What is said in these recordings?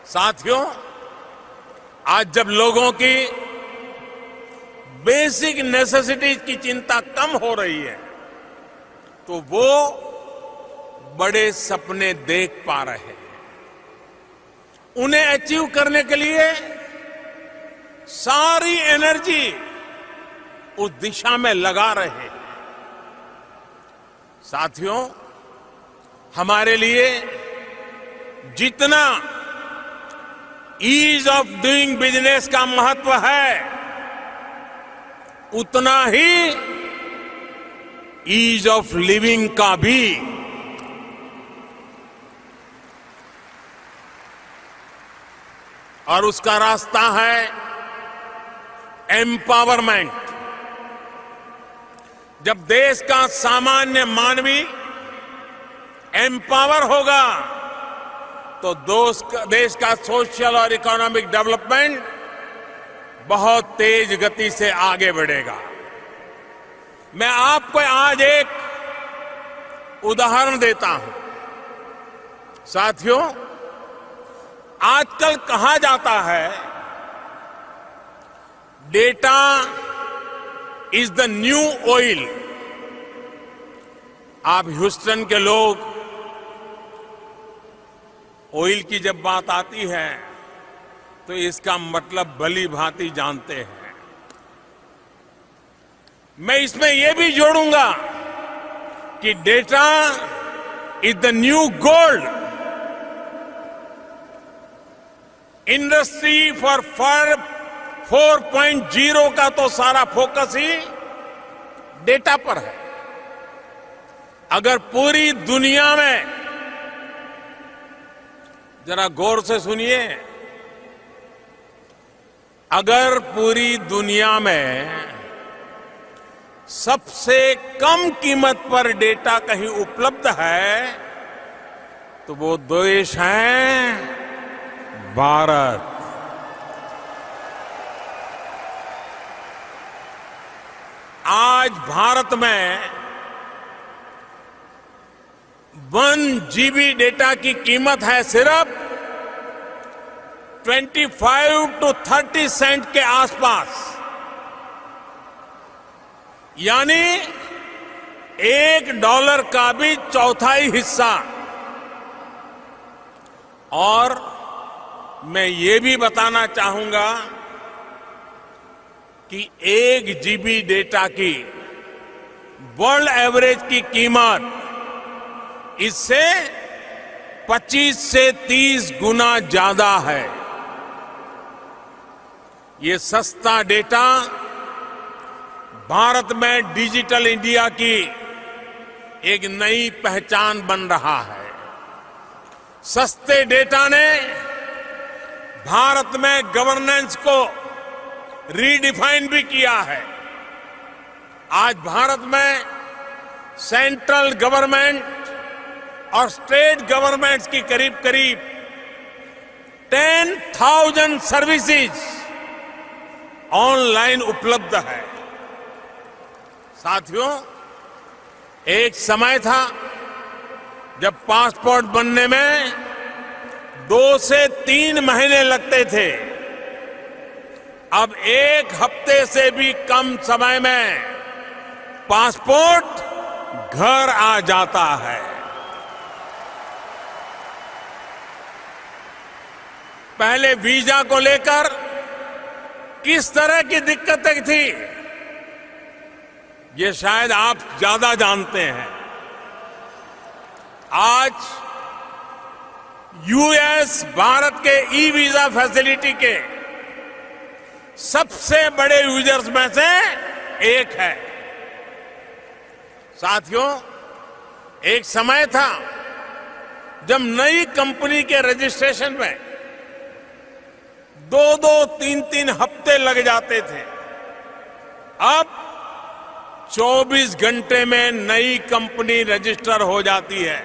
साथियों, आज जब लोगों की बेसिक नेसेसिटीज की चिंता कम हो रही है, तो वो बड़े सपने देख पा रहे हैं। उन्हें अचीव करने के लिए सारी एनर्जी उस दिशा में लगा रहे हैं। साथियों, हमारे लिए जितना ईज ऑफ डूइंग बिजनेस का महत्व है, उतना ही ईज ऑफ लिविंग का भी। और उसका रास्ता है एम्पावरमेंट। जब देश का सामान्य मानवी एम्पावर होगा, तो देश का सोशल और इकोनॉमिक डेवलपमेंट बहुत तेज गति से आगे बढ़ेगा। मैं आपको आज एक उदाहरण देता हूं। साथियों, आजकल कहा जाता है data is the new oil. आप ह्यूस्टन के लोग ऑयल की जब बात आती है तो इसका मतलब भली भांति जानते हैं। मैं इसमें यह भी जोड़ूंगा कि data is the new gold. Industry for 4.0 का तो सारा फोकस ही डेटा पर है। अगर पूरी दुनिया में, जरा गौर से सुनिए, अगर पूरी दुनिया में सबसे कम कीमत पर डेटा कहीं उपलब्ध है, तो वो देश है भारत। आज भारत में 1 GB डेटा की कीमत है सिर्फ 25 to 30 सेंट के आसपास, यानी $1 का भी चौथाई हिस्सा। और मैं ये भी बताना चाहूंगा कि 1 GB डेटा की वर्ल्ड एवरेज की कीमत इससे 25 से 30 गुना ज्यादा है। ये सस्ता डेटा भारत में डिजिटल इंडिया की एक नई पहचान बन रहा है। सस्ते डेटा ने भारत में गवर्नेंस को रीडिफाइन भी किया है। आज भारत में सेंट्रल गवर्नमेंट और स्टेट गवर्नमेंट्स की करीब करीब 10,000 सर्विसेज ऑनलाइन उपलब्ध है। साथियों, एक समय था जब पासपोर्ट बनने में 2 से 3 महीने लगते थे। अब 1 हफ्ते से भी कम समय में पासपोर्ट घर आ जाता है। पहले वीजा को लेकर किस तरह की दिक्कतें थी, ये शायद आप ज्यादा जानते हैं। आज यूएस भारत के ई वीजा फैसिलिटी के सबसे बड़े यूजर्स में से एक है। साथियों, एक समय था जब नई कंपनी के रजिस्ट्रेशन में 2-2, 3-3 हफ्ते लग जाते थे। अब 24 घंटे में नई कंपनी रजिस्टर हो जाती है।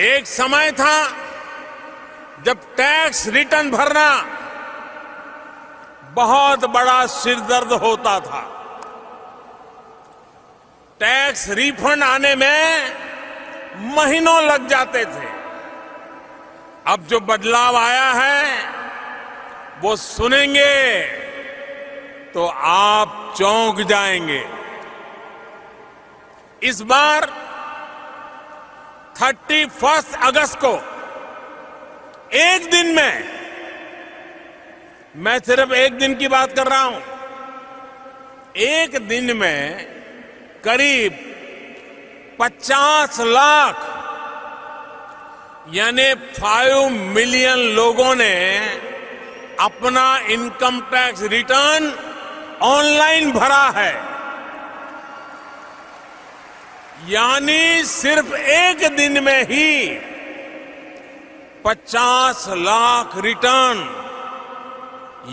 एक समय था जब टैक्स रिटर्न भरना बहुत बड़ा सिरदर्द होता था। टैक्स रिफंड आने में महीनों लग जाते थे। अब जो बदलाव आया है वो सुनेंगे तो आप चौंक जाएंगे। इस बार 31 अगस्त को एक दिन में, मैं सिर्फ एक दिन की बात कर रहा हूं, एक दिन में करीब 50 लाख यानी 5 मिलियन लोगों ने अपना इनकम टैक्स रिटर्न ऑनलाइन भरा है। यानी सिर्फ एक दिन में ही 50 लाख रिटर्न,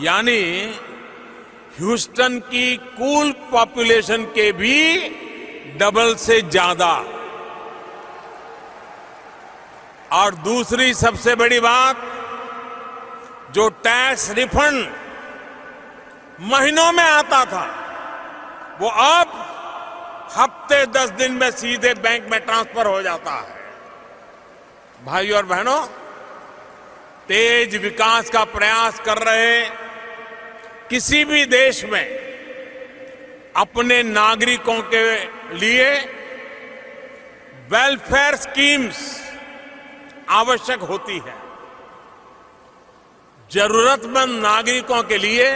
यानी ह्यूस्टन की कुल पॉपुलेशन के भी डबल से ज्यादा। और दूसरी सबसे बड़ी बात, जो टैक्स रिफंड महीनों में आता था वो अब हफ्ते 10 दिन में सीधे बैंक में ट्रांसफर हो जाता है। भाइयों और बहनों, तेज विकास का प्रयास कर रहे किसी भी देश में अपने नागरिकों के लिए वेलफेयर स्कीम्स आवश्यक होती है। जरूरतमंद नागरिकों के लिए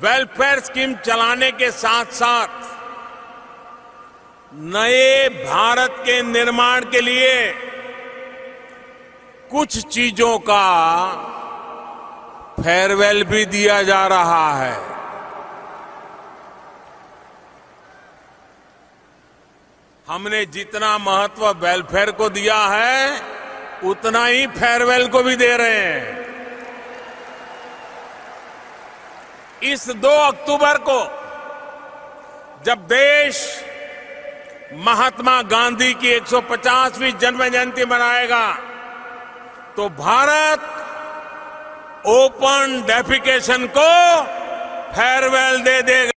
वेलफेयर स्कीम चलाने के साथ साथ नए भारत के निर्माण के लिए कुछ चीजों का फेयरवेल भी दिया जा रहा है। हमने जितना महत्व वेलफेयर को दिया है उतना ही फेयरवेल को भी दे रहे हैं। इस 2 अक्टूबर को जब देश महात्मा गांधी की 150वीं जन्म जयंती मनाएगा तो भारत ओपन डेफिकेशन को फेयरवेल दे देगा।